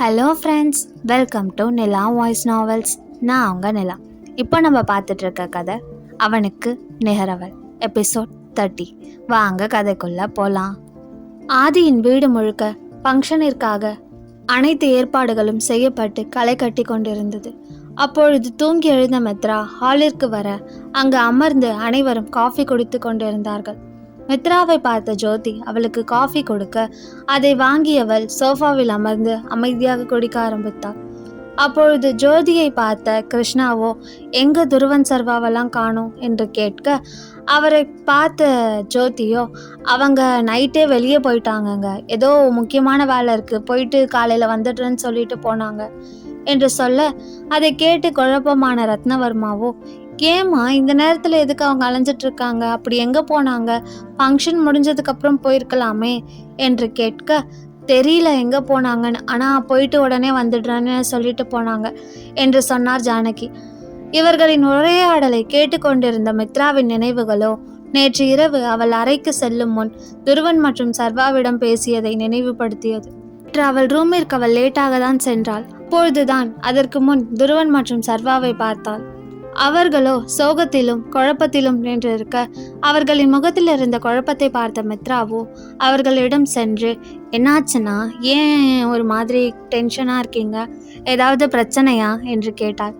Hello friends, welcome to Nila voice novels. நான் அவங்க நிலா. இப்போ நம்ம பார்த்துட்ருக்க கதை அவனுக்கு நிகரவள், எபிசோட் 30. வாங்க கதைக்குள்ளே போகலாம். ஆதியின் வீடு முழுக்க ஃபங்க்ஷனிற்காக அனைத்து ஏற்பாடுகளும் செய்யப்பட்டு களை கட்டி கொண்டிருந்தது. அப்பொழுது தூங்கி எழுந்த மித்ரா ஹாலிற்கு வர அங்கு அமர்ந்து அனைவரும் காஃபி குடித்து கொண்டிருந்தார்கள். மித்ராவை பார்த்த ஜோதி அவளுக்கு காஃபி கொடுக்க அதை வாங்கியவள் சோஃபாவில் அமர்ந்து அமைதியாக குடிக்க ஆரம்பித்தாள். அப்பொழுது ஜோதியை பார்த்த கிருஷ்ணாவோ எங்க துருவன் சர்வாவெல்லாம் காணோம் என்று கேட்க, அவரை பார்த்த ஜோதியோ அவங்க நைட்டே வெளியே போயிட்டாங்கங்க, ஏதோ முக்கியமான வேலை இருக்கு, போயிட்டு காலையில் வந்துடுறேன்னு சொல்லிட்டு போனாங்க என்று சொல்ல, அதை கேட்டு குழப்பமான ரத்னவர்மாவோ, ஏம்மா இந்த நேரத்தில் எதுக்கு அவங்க அலைஞ்சிட்டு இருக்காங்க, அப்படி எங்கே போனாங்க, ஃபங்க்ஷன் முடிஞ்சதுக்கப்புறம் போயிருக்கலாமே என்று கேட்க, தெரியல எங்கே போனாங்கன்னு, ஆனால் போயிட்டு உடனே வந்துடுறேன்னு சொல்லிட்டு போனாங்க என்று சொன்னார் ஜானகி. இவர்களின் உரையாடலை கேட்டுக்கொண்டிருந்த மித்ராவின் நினைவுகளோ நேற்று இரவு அவள் அறைக்கு செல்லும் முன் துருவன் மற்றும் சர்வாவிடம் பேசியதை நினைவுபடுத்தியது. நேற்று அவள் ரூமிற்கு அவள் லேட்டாக தான் சென்றாள். அப்பொழுதுதான் அதற்கு முன் துருவன் மற்றும் சர்வாவை பார்த்தாள். அவர்களோ சோகத்திலும் குழப்பத்திலும் நின்றிருக்க, அவர்களின் முகத்தில் இருந்த குழப்பத்தை பார்த்த மித்ராவோ அவர்களிடம் சென்று, என்னாச்சுன்னா, ஏன் ஒரு மாதிரி டென்ஷனாக இருக்கீங்க, ஏதாவது பிரச்சனையா என்று கேட்டாள்.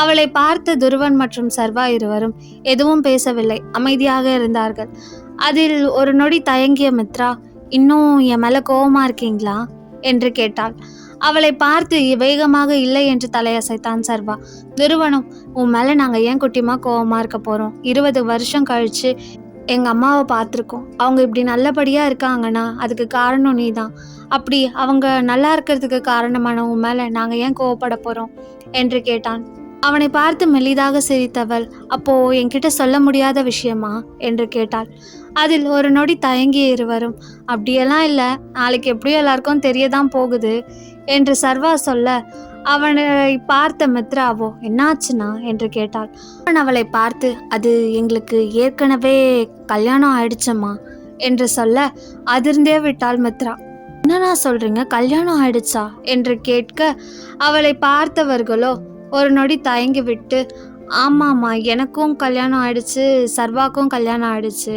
அவளை பார்த்த துருவன் மற்றும் சர்வா இருவரும் எதுவும் பேசவில்லை, அமைதியாக இருந்தார்கள். அதில் ஒரு நொடி தயங்கிய மித்ரா, இன்னும் என் மேலே கோவமாக இருக்கீங்களா என்று கேட்டாள். அவளை பார்த்து வேகமாக இல்லை என்று தலையசைத்தான் சர்வா. துருவனும், உன் மேலே நாங்கள் ஏன் குட்டிமா கோவமாக இருக்க போகிறோம், 20 வருஷம் கழித்து எங்கள் அம்மாவை பார்த்துருக்கோம், அவங்க இப்படி நல்லபடியாக இருக்காங்கன்னா அதுக்கு காரணம் நீ தான், அப்படி அவங்க நல்லா இருக்கிறதுக்கு காரணமான உன் மேலே நாங்கள் ஏன் கோவப்பட போகிறோம் என்று கேட்டான். அவனை பார்த்து மெலிதாக சிரித்தவள், அப்போ என்கிட்ட சொல்ல முடியாத விஷயமா என்று கேட்டாள். அதில் ஒரு நொடி தயங்கிய இருவரும், அப்படியெல்லாம் இல்லை, நாளைக்கு எப்படியும் எல்லாருக்கும் தெரியதான் போகுது என்று சர்வா சொல்ல, அவனை பார்த்த மித்ராவோ என்னாச்சுன்னா என்று கேட்டாள். அவன் அவளை பார்த்து, அது எங்களுக்கு ஏற்கனவே கல்யாணம் ஆயிடுச்சம்மா என்று சொல்ல அதிர்ந்தே விட்டாள் மித்ரா. என்னன்னா சொல்றீங்க, கல்யாணம் ஆயிடுச்சா என்று கேட்க, அவளை பார்த்தவர்களோ ஒரு நொடி தயங்கி விட்டு, ஆமாம்மா, எனக்கும் கல்யாணம் ஆயிடுச்சு, சர்வாக்கும் கல்யாணம் ஆயிடுச்சு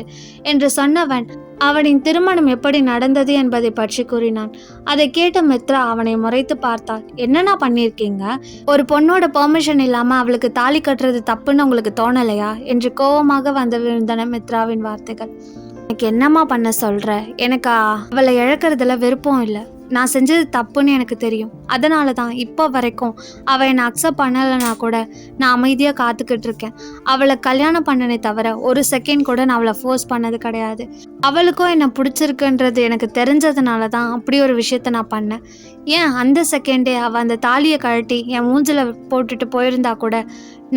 என்று சொன்னவன் அவனின் திருமணம் எப்படி நடந்தது என்பதை பற்றி கூறினான். அதை கேட்ட மித்ரா அவனை முறைத்து பார்த்தாள். என்னன்னா பண்ணியிருக்கீங்க, ஒரு பொண்ணோட பெர்மிஷன் இல்லாமல் அவளுக்கு தாலி கட்டுறது தப்புன்னு உங்களுக்கு தோணலையா என்று கோபமாக வந்து விழுந்தன மித்ராவின் வார்த்தைகள். எனக்கு என்னம்மா பண்ண சொல்கிற, எனக்கு அவளை இழக்கிறதுல விருப்பம் இல்லை, நான் செஞ்சது தப்புன்னு எனக்கு தெரியும், அதனால தான் இப்போ வரைக்கும் அவள் என்னை அக்செப்ட் பண்ணலைன்னா கூட நான் அமைதியாக காத்துக்கிட்டு இருக்கேன். அவளை கல்யாணம் பண்ணனே தவிர ஒரு செகண்ட் கூட நான் அவளை ஃபோர்ஸ் பண்ணது கிடையாது. அவளுக்கும் என்னை பிடிச்சிருக்குன்றது எனக்கு தெரிஞ்சதுனால தான் அப்படி ஒரு விஷயத்த நான் பண்ணேன். ஏன் அந்த செகண்டே அவள் அந்த தாலியை கழட்டி என் மூஞ்சில் போட்டுட்டு போயிருந்தா கூட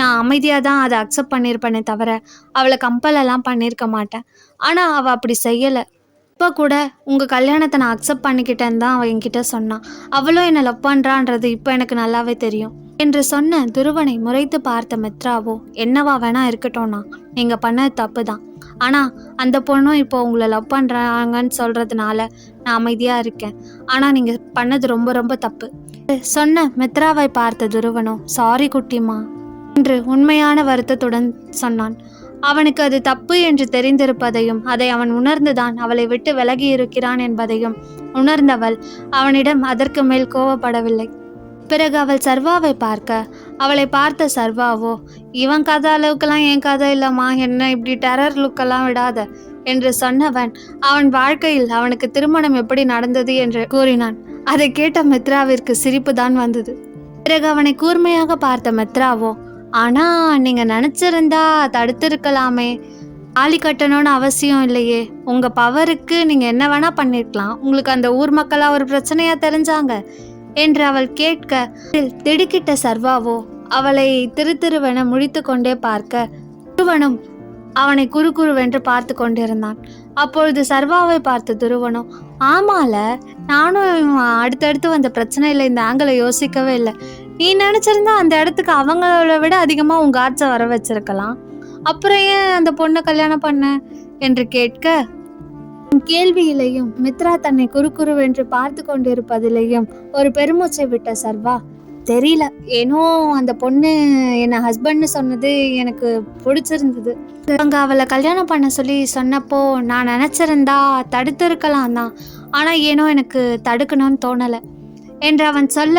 நான் அமைதியாக தான் அதை அக்செப்ட் பண்ணியிருப்பேனே தவிர அவளை கம்பலெல்லாம் பண்ணியிருக்க மாட்டேன். ஆனால் அவள் அப்படி செய்யலை. இப்போ கூட உங்கள் கல்யாணத்தை நான் அக்செப்ட் பண்ணிக்கிட்டேன்னு தான் அவள் என்கிட்ட சொன்னான். அவளும் என்னை லவ் பண்ணுறான்றது இப்போ எனக்கு நல்லாவே தெரியும் என்று சொன்ன துருவனை முறைத்து பார்த்த மித்ராவோ, என்னவா வேணா இருக்கட்டும்னா நீங்கள் பண்ணது தப்பு தான், ஆனால் அந்த பொண்ணும் இப்போ உங்களை லவ் பண்ணுறாங்கன்னு சொல்கிறதுனால நான் அமைதியாக இருக்கேன், ஆனால் நீங்கள் பண்ணது ரொம்ப ரொம்ப தப்பு சொன்ன மித்ராவை பார்த்த துருவனோ, சாரி குட்டிமா என்று உண்மையான வருத்தத்துடன் சொன்னான். அவனுக்கு அது தப்பு என்று தெரிந்திருப்பதையும் அதை அவன் உணர்ந்துதான் அவளை விட்டு விலகி இருக்கிறான் என்பதையும் உணர்ந்தவள் அவனிடம் அதற்கு மேல் கோவப்படவில்லை. பிறகு அவள் சர்வாவை பார்க்க, அவளை பார்த்த சர்வாவோ, இவன் கதை அளவுக்கெல்லாம் என் கதை இல்லைம்மா, என்ன இப்படி டெரர் லுக்கெல்லாம் விடாத என்று சொன்னவன் அவன் வாழ்க்கையில் அவனுக்கு திருமணம் எப்படி நடந்தது என்று கூறினான். அதை கேட்ட மித்ராவிற்கு சிரிப்பு தான் வந்தது. பிறகு அவனை கூர்மையாக பார்த்த மித்ராவோ, ஆனால் நீங்கள் நினச்சிருந்தா தடுத்திருக்கலாமே, தாலி கட்டணும்னு அவசியம் இல்லையே, உங்கள் பவருக்கு நீங்கள் என்ன வேணால் பண்ணியிருக்கலாம், உங்களுக்கு அந்த ஊர் மக்களாக ஒரு பிரச்சனையாக தெரிஞ்சாங்க என்று அவள் கேட்க, திடுக்கிட்ட சர்வாவோ அவளை திருவென முழித்து கொண்டே பார்க்க, துருவனும் அவனை குறுவென்று பார்த்து கொண்டிருந்தான். அப்பொழுது சர்வாவை பார்த்த துருவனும், ஆமால, நானும் அடுத்தடுத்து வந்த பிரச்சனையில் இந்த ஆங்கிளை யோசிக்கவே இல்லை, நீ நினச்சிருந்தா அந்த இடத்துக்கு அவங்கள விட அதிகமாக உங்கள் ஆட்சை வர வச்சிருக்கலாம், அப்புறம் ஏன் அந்த பொண்ணை கல்யாணம் பண்ண என்று கேட்க, கேள்வியிலையும் மித்ரா தன்னை குறுகுறுவென்று பார்த்து கொண்டிருப்பதிலையும் ஒரு பெருமூச்சை விட்ட சர்வா, தெரியல, ஏனோ அந்த பொண்ணு என்னை ஹஸ்பண்ட்னு சொன்னது எனக்கு பிடிச்சிருந்தது. அவங்க அவளை கல்யாணம் பண்ண சொல்லி சொன்னப்போ நான் நினச்சிருந்தா தடுத்து இருக்கலாம் தான், ஆனால் ஏனோ எனக்கு தடுக்கணும்னு தோணலை என்று அவன் சொல்ல,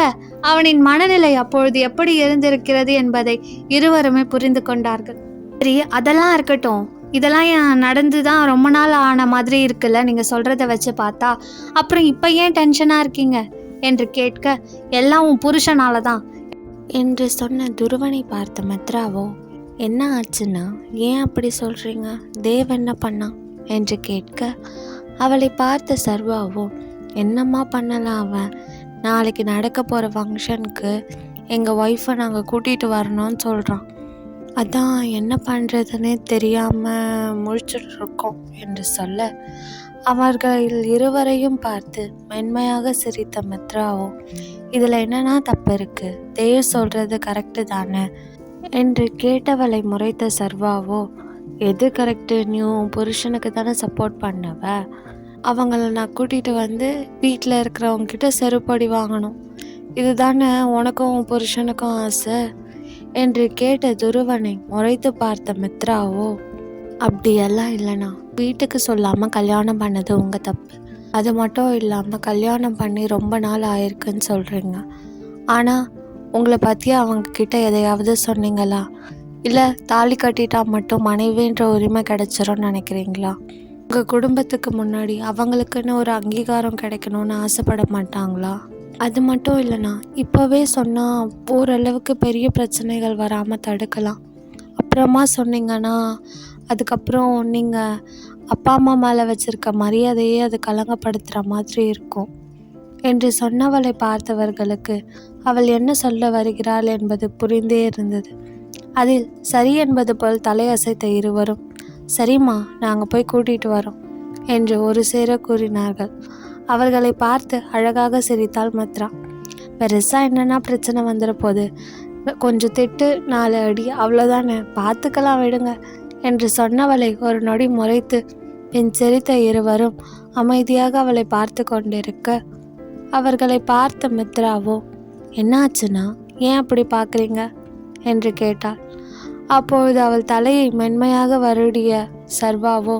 அவனின் மனநிலை அப்பொழுது எப்படி இருந்திருக்கிறது என்பதை இருவருமே புரிந்து கொண்டார்கள். சரி, அதெல்லாம் இருக்கட்டும், இதெல்லாம் நடந்து தான் ரொம்ப நாள் ஆன மாதிரி இருக்குல்ல நீங்கள் சொல்கிறத வச்சு பார்த்தா, அப்புறம் இப்போ ஏன் டென்ஷனாக இருக்கீங்க என்று கேட்க, எல்லாம் உன் புருஷனால தான் என்று சொன்ன துருவனை பார்த்த மித்ராவோ, என்ன ஆச்சுன்னா ஏன் அப்படி சொல்கிறீங்க, தேவ் என்ன பண்ணான் என்று கேட்க, அவளை பார்த்த சர்வாவோ, என்னம்மா பண்ணலாம், அவன் நாளைக்கு நடக்க போகிற ஃபங்க்ஷனுக்கு எங்கள் ஒய்ஃபை நாங்கள் கூட்டிகிட்டு வரணும்னு சொல்கிறான், அதான் என்ன பண்ணுறதுன்னே தெரியாமல் முழிச்சிட்ருக்கோம் என்று சொல்ல, அவர்கள் இருவரையும் பார்த்து மென்மையாக சிரித்த மித்ராவோ, இதில் என்னன்னா தப்பு இருக்குது, தேவ் சொல்கிறது கரெக்டு தானே என்று கேட்டவளை முறைத்த சர்வாவோ, எது கரெக்டு, நீ உன் புருஷனுக்கு தானே சப்போர்ட் பண்ணவ, அவங்கள நான் கூட்டிகிட்டு வந்து வீட்டில் இருக்கிறவங்கக்கிட்ட செருப்படி வாங்கணும், இதுதானே உனக்கும் உன் புருஷனுக்கும் ஆசை என்று கேட்ட துருவனை முறைத்து பார்த்த மித்ராவோ, அப்படியெல்லாம் இல்லைண்ணா, வீட்டுக்கு சொல்லாமல் கல்யாணம் பண்ணது உங்கள் தப்பு, அது மட்டும் இல்லாமல் கல்யாணம் பண்ணி ரொம்ப நாள் ஆயிருக்குன்னு சொல்கிறீங்க, ஆனால் உங்களை பற்றி அவங்கக்கிட்ட எதையாவது சொன்னீங்களா, இல்லை தாலி கட்டிட்டா மட்டும் மனைவின்ற உரிமை கிடைச்சிரும்னு நினைக்கிறீங்களா, உங்கள் குடும்பத்துக்கு முன்னாடி அவங்களுக்குன்னு ஒரு அங்கீகாரம் கிடைக்கணும்னு ஆசைப்பட மாட்டாங்களா, அது மட்டும் இல்லைண்ணா, இப்போவே சொன்னால் ஓரளவுக்கு பெரிய பிரச்சனைகள் வராமல் தடுக்கலாம், அப்புறமா சொன்னீங்கன்னா அதுக்கப்புறம் நீங்கள் அப்பா அம்மா மேலே வச்சுருக்க மரியாதையே அது கலங்கப்படுத்துகிற மாதிரி இருக்கும் என்று சொன்னவளை பார்த்தவர்களுக்கு அவள் என்ன சொல்ல வருகிறாள் என்பது புரிந்தே இருந்தது. அதில் சரி என்பது போல் தலையசைத்த இருவரும், சரிம்மா, நாங்கள் போய் கூட்டிகிட்டு வரோம் என்று ஒரு சேர கூறினார்கள். அவர்களை பார்த்து அழகாக சிரித்தாள் மித்ரா. பெருசாக என்னென்னா பிரச்சனை வந்துட போது, கொஞ்சம் திட்டு 4 அடி அவ்வளோதானே, பார்த்துக்கலாம் விடுங்க என்று சொன்னவளை ஒரு நொடி முறைத்து பின் சிரித்த இருவரும் அமைதியாக அவளை பார்த்து கொண்டிருக்க, அவர்களை பார்த்த மித்ராவோ, என்னாச்சுன்னா ஏன் அப்படி பார்க்குறீங்க என்று கேட்டாள். அப்பொழுது அவள் தலையை மென்மையாக வருடிய சர்வாவோ,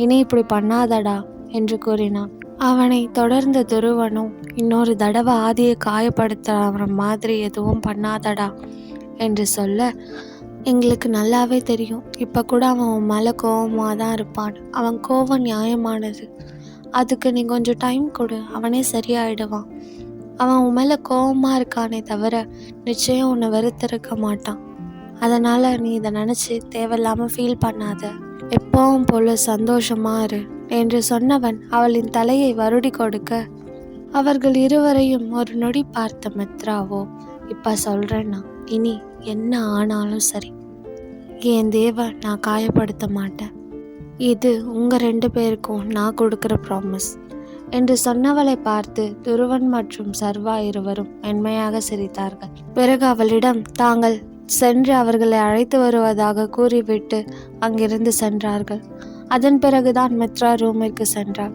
இனி இப்படி பண்ணாதடா என்று கூறினான். அவனை தொடர்ந்த துருவனும், இன்னொரு தடவை ஆதியை காயப்படுத்துகிற மாதிரி எதுவும் பண்ணாதடா என்று சொல்ல, எங்களுக்கு நல்லாவே தெரியும், இப்போ கூட அவன் உன் மேலே கோபமாக தான் இருப்பான், அவன் கோபம் நியாயமானது, அதுக்கு நீ கொஞ்சம் டைம் கொடு, அவனே சரியாயிடுவான், அவன் உன் மேலே கோபமாக இருக்கானே தவிர நிச்சயம் உன்னை வெறுத்திருக்க மாட்டான், அதனால் நீ இதை நினச்சி தேவையில்லாமல் ஃபீல் பண்ணாத, எப்பவும் போல சந்தோஷமாக இரு என்று சொன்னவன் அவளின் தலையை வருடி கொடுக்க, அவர்கள் இருவரையும் ஒரு நொடி பார்த்த மித்ராவோ, இப்போ சொல்கிறேன்னா இனி என்ன ஆனாலும் சரி, என் தேவ நான் காயப்படுத்த மாட்டேன், இது உங்கள் 2 பேருக்கும் நான் கொடுக்குற ப்ராமிஸ் என்று சொன்னவளை பார்த்து துருவன் மற்றும் சர்வா இருவரும் மென்மையாக சிரித்தார்கள். பிறகு அவளிடம் தாங்கள் சென்று அவர்களை அழைத்து வருவதாக கூறிவிட்டு அங்கிருந்து சென்றார்கள். அதன் பிறகுதான் மித்ரா ரூமிற்கு சென்றாள்.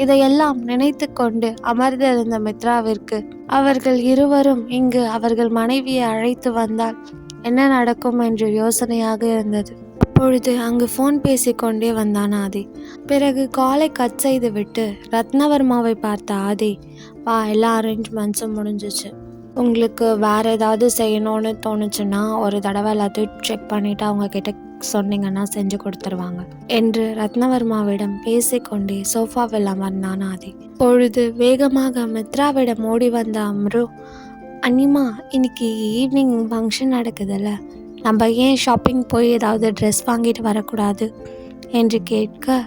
இதையெல்லாம் நினைத்து கொண்டு அமர்ந்திருந்த மித்ராவிற்கு அவர்கள் இருவரும் இங்கு அவர்கள் மனைவியை அழைத்து வந்தால் என்ன நடக்கும் என்று யோசனையாக இருந்தது. அப்பொழுது அங்கு ஃபோன் பேசிக்கொண்டே வந்தான் ஆதி. பிறகு காலை கட் செய்து விட்டு ரத்னவர்மாவை பார்த்த ஆதி, எல்லா அரேஞ்ச்மெண்ட்ஸும் முடிஞ்சிச்சு, உங்களுக்கு வேறு ஏதாவது செய்யணும்னு தோணுச்சுன்னா ஒரு தடவை எல்லாத்தையும் செக் பண்ணிவிட்டு அவங்கக்கிட்ட சொன்னீங்கன்னா செஞ்சு கொடுத்துருவாங்க என்று ரத்னவர்மாவிடம் பேசிக்கொண்டே சோஃபாவில் அமர்ந்தான் ஆதி. பொழுது வேகமாக மித்ராவிடம் ஓடி வந்த அம்ரு, அண்ணிமா, இன்னைக்கு ஈவினிங் ஃபங்க்ஷன் நடக்குதுல்ல, நம்ம ஏன் ஷாப்பிங் போய் ஏதாவது ட்ரெஸ் வாங்கிட்டு வரக்கூடாது என்று கேட்க,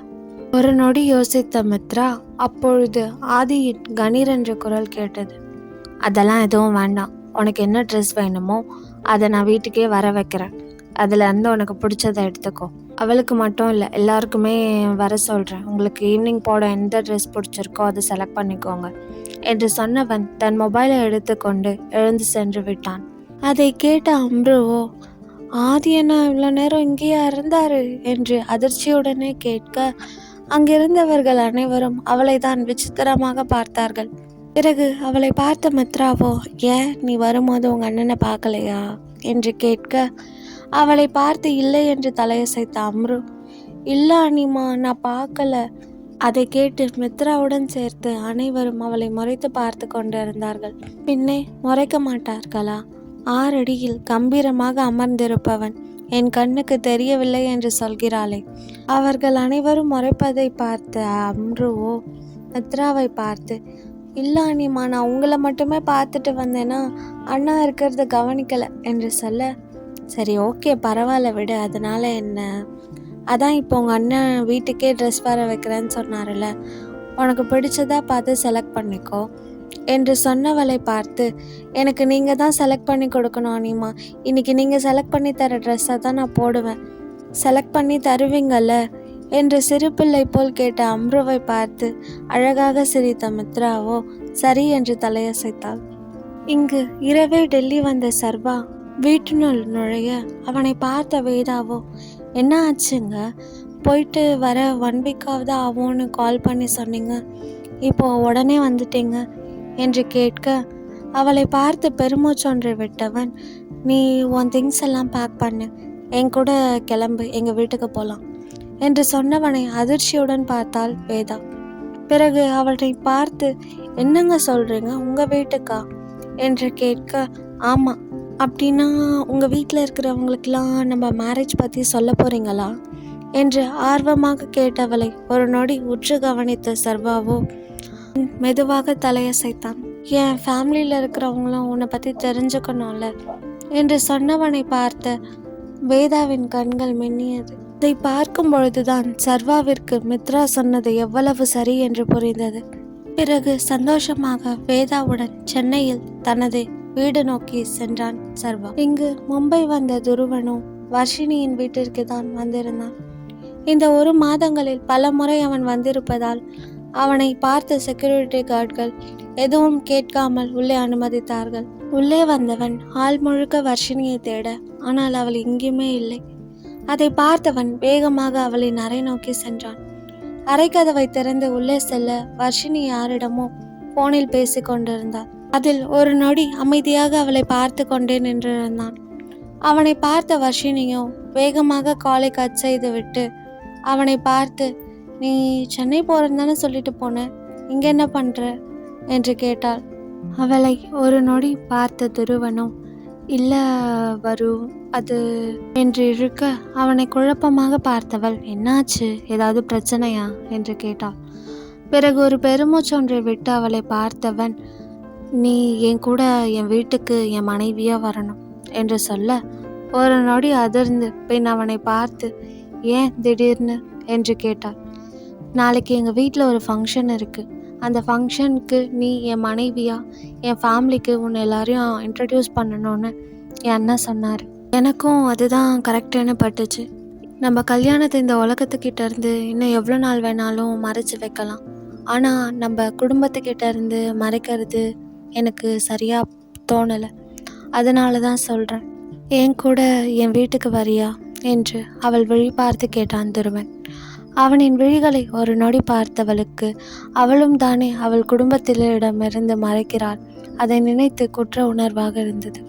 ஒரு நொடி யோசித்த மித்ரா அப்பொழுது ஆதியின் கணீர் என்ற குரல் கேட்டது. அதெல்லாம் எதுவும் வேண்டாம், உனக்கு என்ன ட்ரெஸ் வேணுமோ அதை நான் வீட்டுக்கே வர வைக்கிறேன், அதில் இருந்து உனக்கு பிடிச்சதை எடுத்துக்கோ, அவளுக்கு மட்டும் இல்லை எல்லாருக்குமே வர சொல்கிறேன், உங்களுக்கு ஈவினிங் போட எந்த ட்ரெஸ் பிடிச்சிருக்கோ அதை செலக்ட் பண்ணிக்கோங்க என்று சொன்னவன் தன் மொபைலை எடுத்துக்கொண்டு எழுந்து சென்று விட்டான். அதை கேட்ட அம்ருவோ, ஆதி என்ன இவ்வளோ நேரம் இங்கேயா இருந்தாரு என்று அதிர்ச்சியுடனே கேட்க, அங்கிருந்தவர்கள் அனைவரும் அவளை தான் விசித்திரமாக பார்த்தார்கள். பிறகு அவளை பார்த்த மித்ராவோ, ஏன் நீ வரும்போது உங்க அண்ணனை பார்க்கலையா என்று கேட்க, அவளை பார்த்து இல்லை என்று தலையசைத்த அம்ரு, இல்ல அனிமா, நான் பார்க்கல. அதை கேட்டு மித்ராவுடன் சேர்த்து அனைவரும் அவளை முறைத்து பார்த்து கொண்டிருந்தார்கள். பின்னே முறைக்க மாட்டார்களா? 6 அடியில் கம்பீரமாக அமர்ந்திருப்பவன் என் கண்ணுக்கு தெரியவில்லை என்று சொல்கிறாளே. அவர்கள் அனைவரும் முறைப்பதை பார்த்த அம்ருவோ மித்ராவை பார்த்து, இல்லை அனிமா, நான் உங்களை மட்டுமே பார்த்துட்டு வந்தேன்னா அண்ணா இருக்கிறத கவனிக்கலை என்று சொல்ல, சரி ஓகே பரவாயில்ல விடு, அதனால என்ன, அதான் இப்போ உங்கள் அண்ணன் வீட்டுக்கே ட்ரெஸ் வர வைக்கிறேன்னு சொன்னார்ல, உனக்கு பிடிச்சதா பார்த்து செலக்ட் பண்ணிக்கோ என்று சொன்னவளை பார்த்து, எனக்கு நீங்கள் தான் செலக்ட் பண்ணி கொடுக்கணும் அனிமா, இன்றைக்கி நீங்கள் செலக்ட் பண்ணி தர ட்ரெஸ்ஸை தான் நான் போடுவேன், செலக்ட் பண்ணி தருவீங்கள்ல என்று சிறுபிள்ளை போல் கேட்ட அம்ருவை பார்த்து அழகாக சிரித்த மித்ராவோ சரி என்று தலையசைத்தாள். இங்கு இரவே டெல்லி வந்த சர்வா வீட்டினுள் நுழைய அவனை பார்த்த வேதாவோ, என்ன ஆச்சுங்க, போயிட்டு வர 1 வீக்காவது ஆகும்னு கால் பண்ணி சொன்னீங்க, இப்போ உடனே வந்துட்டீங்க என்று கேட்க, அவளை பார்த்து பெருமூச்சொன்றை விட்டவன், நீ உன் திங்ஸ் எல்லாம் பேக் பண்ணு, என் கூட கிளம்பு, எங்கள் வீட்டுக்கு போகலாம் என்று சொன்னவனை அதிர்ச்சியுடன் பார்த்தாள் வேதா. பிறகு அவளை பார்த்து, என்னங்க சொல்கிறீங்க, உங்கள் வீட்டுக்கா என்று கேட்க, ஆமாம், அப்படின்னா உங்கள் வீட்டில் இருக்கிறவங்களுக்கெல்லாம் நம்ம மேரேஜ் பற்றி சொல்ல போகிறீங்களா என்று ஆர்வமாக கேட்டவளை ஒரு நொடி உற்று கவனித்த சர்வாவோ மெதுவாக தலையசைத்தான். என் ஃபேமிலியில் இருக்கிறவங்களும் உன்னை பற்றி தெரிஞ்சுக்கணும்ல என்று சொன்னவனை பார்த்த வேதாவின் கண்கள் மின்னியது. அதை பார்க்கும் பொழுதுதான் சர்வாவிற்கு மித்ரா சொன்னது எவ்வளவு சரி என்று புரிந்தது. பிறகு சந்தோஷமாக வேதாவுடன் சென்னையில் தனது வீடு நோக்கி சென்றான் சர்வா. இங்கு மும்பை வந்த துருவனும் வர்ஷினியின் வீட்டிற்கு தான் வந்திருந்தான். இந்த 1 மாதங்களில் பல முறை அவன் வந்திருப்பதால் அவனை பார்த்த செக்யூரிட்டி கார்டுகள் எதுவும் கேட்காமல் உள்ளே அனுமதித்தார்கள். உள்ளே வந்தவன் ஹால் முழுக்க வர்ஷினியை தேட, ஆனால் அவள் எங்கேயுமே இல்லை. அதை பார்த்தவன் வேகமாக அவளின் அறை நோக்கி சென்றான். அறைக்கதவை திறந்து உள்ளே செல்ல வர்ஷினி யாரிடமோ போனில் பேசி கொண்டிருந்தாள். அதில் ஒரு நொடி அமைதியாக அவளை பார்த்து கொண்டே நின்றிருந்தான். அவனை பார்த்த வர்ஷினியோ வேகமாக காலை கட் செய்து விட்டு அவனை பார்த்து, நீ சென்னை போறேன்னு சொல்லிட்டு போன, இங்கே என்ன பண்ற என்று கேட்டாள். அவளை ஒரு நொடி பார்த்த துருவனோ, இல்லை வரு, அது என்று இழுக்க அவனை குழப்பமாக பார்த்தவள், என்னாச்சு, ஏதாவது பிரச்சனையா என்று கேட்டாள். பிறகு ஒரு பெருமூச்சொன்றை விட்டு அவளை பார்த்தவன், நீ என் கூட என் வீட்டுக்கு என் மனைவியாக வரணும் என்று சொல்ல ஒரு நொடி அதிர்ந்து பின் அவனை பார்த்து, ஏன் திடீர்னு என்று கேட்டாள். நாளைக்கு எங்கள் வீட்டில் ஒரு ஃபங்க்ஷன் இருக்குது, அந்த ஃபங்க்ஷனுக்கு நீ என் மனைவியா என் ஃபேமிலிக்கு உன்னை எல்லாரையும் இன்ட்ரடியூஸ் பண்ணணும்னு என் அண்ணன் சொன்னார். எனக்கும் அதுதான் கரெக்டுன்னு பட்டுச்சு. நம்ம கல்யாணத்தை இந்த உலகத்துக்கிட்ட இருந்து இன்னும் எவ்வளோ நாள் வேணாலும் மறைச்சி வைக்கலாம், ஆனால் நம்ம குடும்பத்துக்கிட்ட இருந்து மறைக்கிறது எனக்கு சரியாக தோணலை. அதனால தான் சொல்கிறேன், என் கூட என் வீட்டுக்கு வரியா என்று அவள் விழி பார்த்து கேட்டான் துருவன். அவனின் விழிகளை ஒரு நொடி பார்த்தவளுக்கு அவளும் தானே அவள் குடும்பத்தினரிடமிருந்து மறைக்கிறாள். அதை நினைத்து குற்ற உணர்வாக இருந்தது.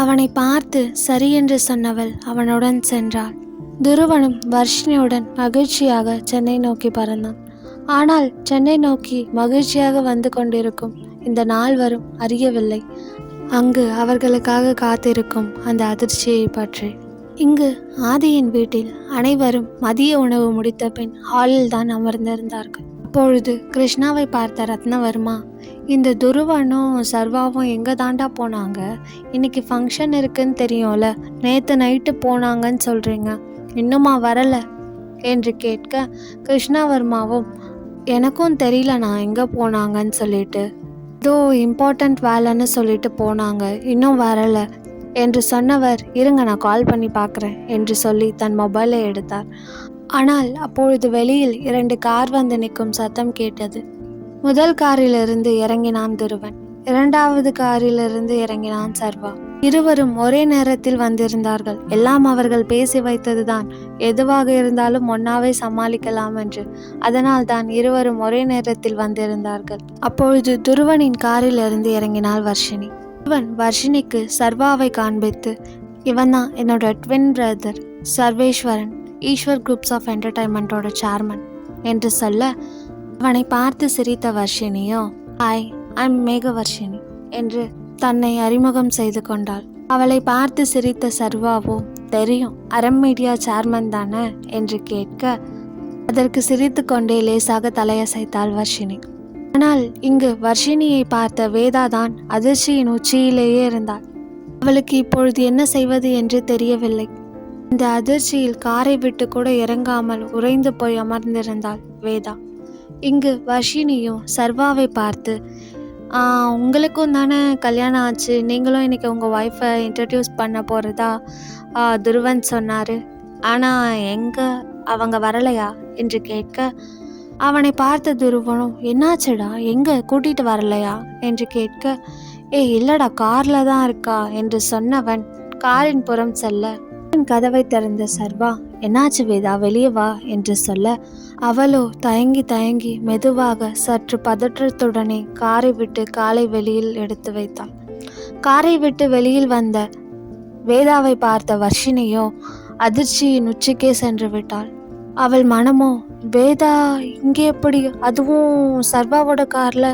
அவனை பார்த்து சரி என்று சொன்னவள் அவனுடன் சென்றாள். துருவனும் வர்ஷினியுடன் மகிழ்ச்சியாக சென்னை நோக்கி பறந்தான். ஆனால் சென்னை நோக்கி மகிழ்ச்சியாக வந்து கொண்டிருக்கும் இந்த நாள் வரும் அறியவில்லை அங்கு அவர்களுக்காக காத்திருக்கும் அந்த அதிர்ச்சியை பற்றி. இங்கு ஆதியின் வீட்டில் அனைவரும் மதிய உணவு முடித்த பின் ஹாலில் தான் அமர்ந்திருந்தார்கள். அப்பொழுது கிருஷ்ணாவை பார்த்த ரத்னவர்மா, இந்த துருவனும் சர்வாவும் எங்கே தாண்டா போனாங்க, இன்னைக்கு ஃபங்க்ஷன் இருக்குன்னு தெரியும்ல, நேற்று நைட்டு போனாங்கன்னு சொல்கிறீங்க, இன்னுமா வரலை என்று கேட்க, கிருஷ்ணாவர்மாவும் எனக்கும் தெரியல நான் எங்கே போனாங்கன்னு சொல்லிட்டு, ஏதோ இம்பார்ட்டண்ட் வேலைன்னு சொல்லிட்டு போனாங்க, இன்னும் வரலை என்று சொன்னவர், இருங்க நான் கால் பண்ணி பார்க்குறேன் என்று சொல்லி தன் மொபைலை எடுத்தார். ஆனால் அப்பொழுது வெளியில் 2 கார் வந்து நிற்கும் சத்தம் கேட்டது. முதல் காரிலிருந்து இறங்கினான் துருவன். இரண்டாவது காரிலிருந்து இறங்கினான் சர்வா. இருவரும் ஒரே நேரத்தில் வந்திருந்தார்கள். எல்லாம் அவர்கள் பேசி வைத்ததுதான். எதுவாக இருந்தாலும் ஒன்னாவே சமாளிக்கலாம் என்று. அதனால் தான் இருவரும் ஒரே நேரத்தில் வந்திருந்தார்கள். அப்பொழுது துருவனின் காரிலிருந்து இறங்கினாள் வர்ஷினி. துருவன் வர்ஷினிக்கு சர்வாவை காண்பித்து, இவன் தான் என்னோட twin brother Sarveswaran, Ishwar groups of என்டர்டைன்மெண்ட்டோட chairman என்று சொல்ல, அவனை பார்த்து சிரித்த வர்ஷினியோ, ஹாய், ஐம் மேகவர்ஷினி என்று தன்னை அறிமுகம் செய்து கொண்டாள். அவளை பார்த்து சிரித்த சர்வாவோ, தெரியும், அறம் மீடியா சேர்மன் தானே என்று கேட்க, அதற்கு சிரித்து கொண்டே லேசாக தலையசைத்தாள் வர்ஷினி. ஆனால் இங்கு வர்ஷினியை பார்த்த வேதா தான் அதிர்ச்சியின் உச்சியிலேயே இருந்தாள். அவளுக்கு இப்பொழுது என்ன செய்வது என்று தெரியவில்லை. இந்த அதிர்ச்சியில் காரை விட்டு கூட இறங்காமல் உறைந்து போய் அமர்ந்திருந்தாள் வேதா. இங்கு வர்ஷினியும் சர்வாவை பார்த்து, உங்களுக்கும் தானே கல்யாணம் ஆச்சு, நீங்களும் இன்னைக்கு உங்கள் ஒய்ஃபை இன்ட்ரடியூஸ் பண்ண போகிறதா துருவன் சொன்னார், ஆனால் எங்கே அவங்க வரலையா என்று கேட்க, அவனை பார்த்த துருவனும், என்னாச்சுடா, எங்கே கூட்டிகிட்டு வரலையா என்று கேட்க, இல்லைடா, காரில் தான் இருக்கா என்று சொன்னவன் காரின் புறம் செல்ல, கதவை திறந்த சர்வா, என்னாச்சு வேதா, வெளியே வா என்று சொல்ல, அவளோ தயங்கி தயங்கி மெதுவாக சற்று பதற்றத்துடனே காரை விட்டு காலை வெளியில் எடுத்து வைத்தாள். காரை விட்டு வெளியில் வந்த வேதாவை பார்த்த வர்ஷினியோ அதிர்ச்சியின் உச்சிக்கே சென்று விட்டாள். அவள் மனமோ, வேதா இங்கே எப்படி, அதுவும் சர்வாவோட காரில்,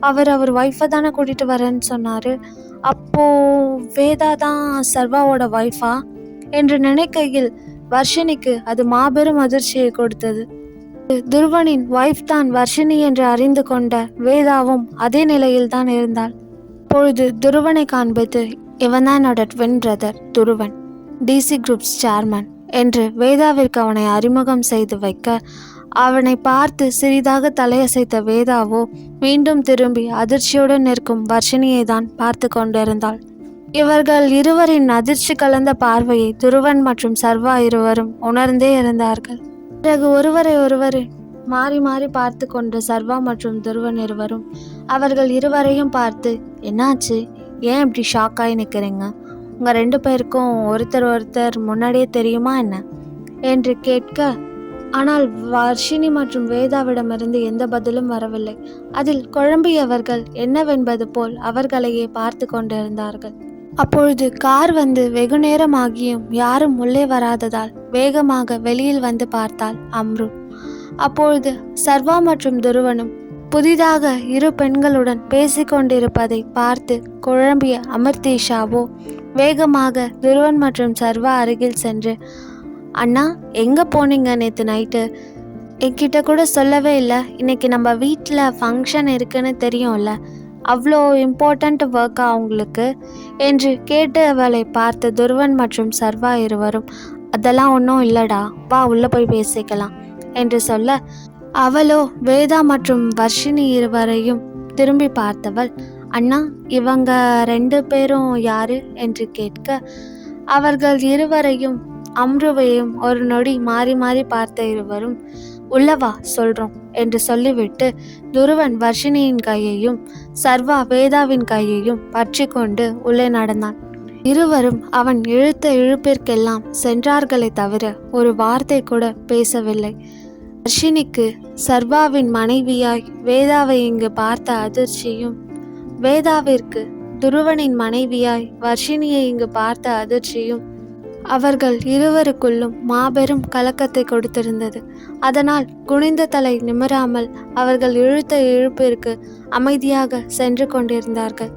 அவர் ஒய்ஃபை தானே கூட்டிகிட்டு வரேன்னு சொன்னார், அப்போது வேதா தான் சர்வாவோட ஒய்ஃபா என்று நினைக்கையில் வர்ஷினிக்கு அது மாபெரும் அதிர்ச்சியை கொடுத்தது. துருவனின் ஒய்ஃப் தான் வர்ஷினி என்று அறிந்து கொண்ட வேதாவும் அதே நிலையில் தான் இருந்தாள். அப்பொழுது துருவனை காண்பித்து, இவன் தான் என்னோட twin brother Dhruvan, DC groups chairman என்று வேதாவிற்கு அவனை அறிமுகம் செய்து வைக்க, அவனை பார்த்து சிறிதாக தலையசைத்த வேதாவோ மீண்டும் திரும்பி அதிர்ச்சியுடன் நிற்கும் வர்ஷினியை தான் பார்த்து கொண்டிருந்தாள். இவர்கள் இருவரின் அதிர்ச்சி கலந்த பார்வையை துருவன் மற்றும் சர்வா இருவரும் உணர்ந்தே இருந்தார்கள். பிறகு ஒருவரை ஒருவர் மாறி மாறி பார்த்து கொண்ட சர்வா மற்றும் துருவன் இருவரும் அவர்கள் இருவரையும் பார்த்து, என்னாச்சு, ஏன் இப்படி ஷாக்காகி நிற்கிறீங்க, உங்கள் ரெண்டு பேருக்கும் ஒருத்தர் முன்னாடியே தெரியுமா என்ன என்று கேட்க, ஆனால் வர்ஷினி மற்றும் வேதாவிடமிருந்து எந்த பதிலும் வரவில்லை. அதில் குழம்பியவர்கள் என்னவென்பது போல் அவர்களையே பார்த்து கொண்டிருந்தார்கள். அப்பொழுது கார் வந்து வெகு நேரமாகியும் யாரும் உள்ளே வராததால் வேகமாக வெளியில் வந்து பார்த்தாள் அம்ரு. அப்பொழுது சர்வா மற்றும் துருவனும் புதிதாக இரு பெண்களுடன் பேசிக்கொண்டிருப்பதை பார்த்து குழம்பிய அமிர்தேஷாவோ வேகமாக துருவன் மற்றும் சர்வா அருகில் சென்று, அண்ணா, எங்கே போனீங்க நேற்று நைட்டு, என்கிட்ட கூட சொல்லவே இல்லை, இன்னைக்கு நம்ம வீட்டில் ஃபங்க்ஷன் இருக்குன்னு தெரியும்ல, அவ்வளோ இம்பார்ட்டண்ட் ஒர்க்கா அவங்களுக்கு என்று கேட்டு அவளை பார்த்த துருவன் மற்றும் சர்வா இருவரும், அதெல்லாம் ஒன்றும் இல்லைடா, வா உள்ளே போய் பேசிக்கலாம் என்று சொல்ல, அவளோ வேதா மற்றும் வர்ஷினி இருவரையும் திரும்பி பார்த்தவள், அண்ணா, இவங்க ரெண்டு பேரும் யாரு என்று கேட்க, அவர்கள் இருவரையும் அம்ருவையும் ஒரு நொடி மாறி மாறி பார்த்த இருவரும், உள்ளவா சொல்றோம் என்று சொல்லிவிட்டு துருவன் வர்ஷினியின் கையையும் சர்வா வேதாவின் கையையும் பற்றி கொண்டு உள்ளே நடந்தான். இருவரும் அவன் இழுத்த இழுப்பிற்கெல்லாம் சென்றார்களே தவிர ஒரு வார்த்தை கூட பேசவில்லை. வர்ஷினிக்கு சர்வாவின் மனைவியாய் வேதாவை இங்கு பார்த்த அதிர்ச்சியும், வேதாவிற்கு துருவனின் மனைவியாய் வர்ஷினியை இங்கு பார்த்த அதிர்ச்சியும் அவர்கள் இருவருக்குள்ளும் மாபெரும் கலக்கத்தை கொடுத்திருந்தது. அதனால் குனிந்த தலை நிமிராமல் அவர்கள் இழுத்த இழுப்பிற்கு அமைதியாக சென்று கொண்டிருந்தார்கள்.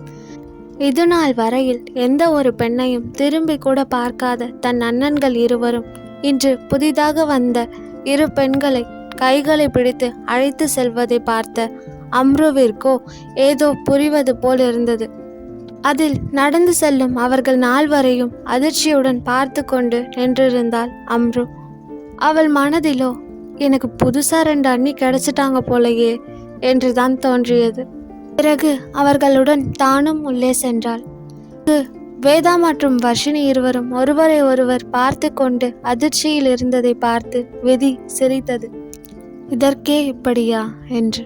இதுநாள் வரையில் எந்த ஒரு பெண்ணையும் திரும்பி கூட பார்க்காத தன் அண்ணன்கள் இருவரும் இன்று புதிதாக வந்த இரு பெண்களை கைகளை பிடித்து அழைத்து செல்வதை பார்த்த அம்ருவிற்கோ ஏதோ புரிவது போல் இருந்தது. அதில் நடந்து செல்லும் அவர்கள் நால்வரையும் அதிர்ச்சியுடன் பார்த்து கொண்டு நின்றிருந்தாள் அம்ரு. அவள் மனதிலோ, எனக்கு புதுசா 2 அண்ணி கிடைச்சிட்டாங்க போலையே என்றுதான் தோன்றியது. பிறகு அவர்களுடன் தானும் உள்ளே சென்றாள். வேதா மற்றும் வர்ஷினி இருவரும் ஒருவரை ஒருவர் பார்த்து கொண்டு அதிர்ச்சியில் இருந்ததை பார்த்து விதி சிரித்தது. இதற்கே இப்படியா என்று.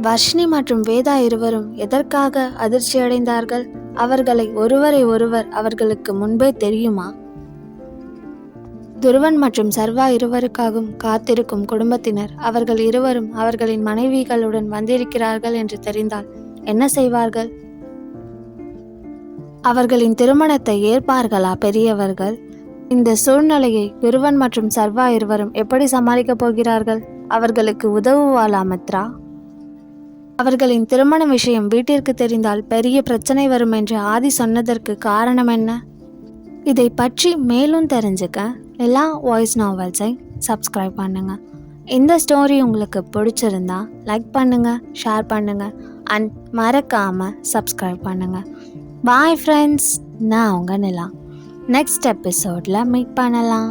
வர்ஷினி மற்றும் வேதா இருவரும் எதற்காக அதிர்ச்சி அடைந்தார்கள்? அவர்களை ஒருவரை ஒருவர் அவர்களுக்கு முன்பே தெரியுமா? துருவன் மற்றும் சர்வா இருவருக்காகவும் காத்திருக்கும் குடும்பத்தினர் அவர்கள் இருவரும் அவர்களின் மனைவிகளுடன் வந்திருக்கிறார்கள் என்று தெரிந்தால் என்ன செய்வார்கள்? அவர்களின் திருமணத்தை ஏற்பார்களா பெரியவர்கள்? இந்த சூழ்நிலையை துருவன் மற்றும் சர்வா இருவரும் எப்படி சமாளிக்கப் போகிறார்கள்? அவர்களுக்கு உதவுவாளா மித்ரா? அவர்களின் திருமண விஷயம் வீட்டிற்கு தெரிந்தால் பெரிய பிரச்சனை வரும் என்று ஆதி சொன்னதற்கு காரணம் என்ன? இதை பற்றி மேலும் தெரிஞ்சுக்க நிலா வாய்ஸ் நாவல்ஸை சப்ஸ்கிரைப் பண்ணுங்க. இந்த ஸ்டோரி உங்களுக்கு பிடிச்சிருந்தா லைக் பண்ணுங்க, ஷேர் பண்ணுங்க அண்ட் மறக்காம சப்ஸ்கிரைப் பண்ணுங்க. பாய் ஃப்ரெண்ட்ஸ், நான் உங்க நிலா. நெக்ஸ்ட் எபிசோட்ல மீட் பண்ணலாம்.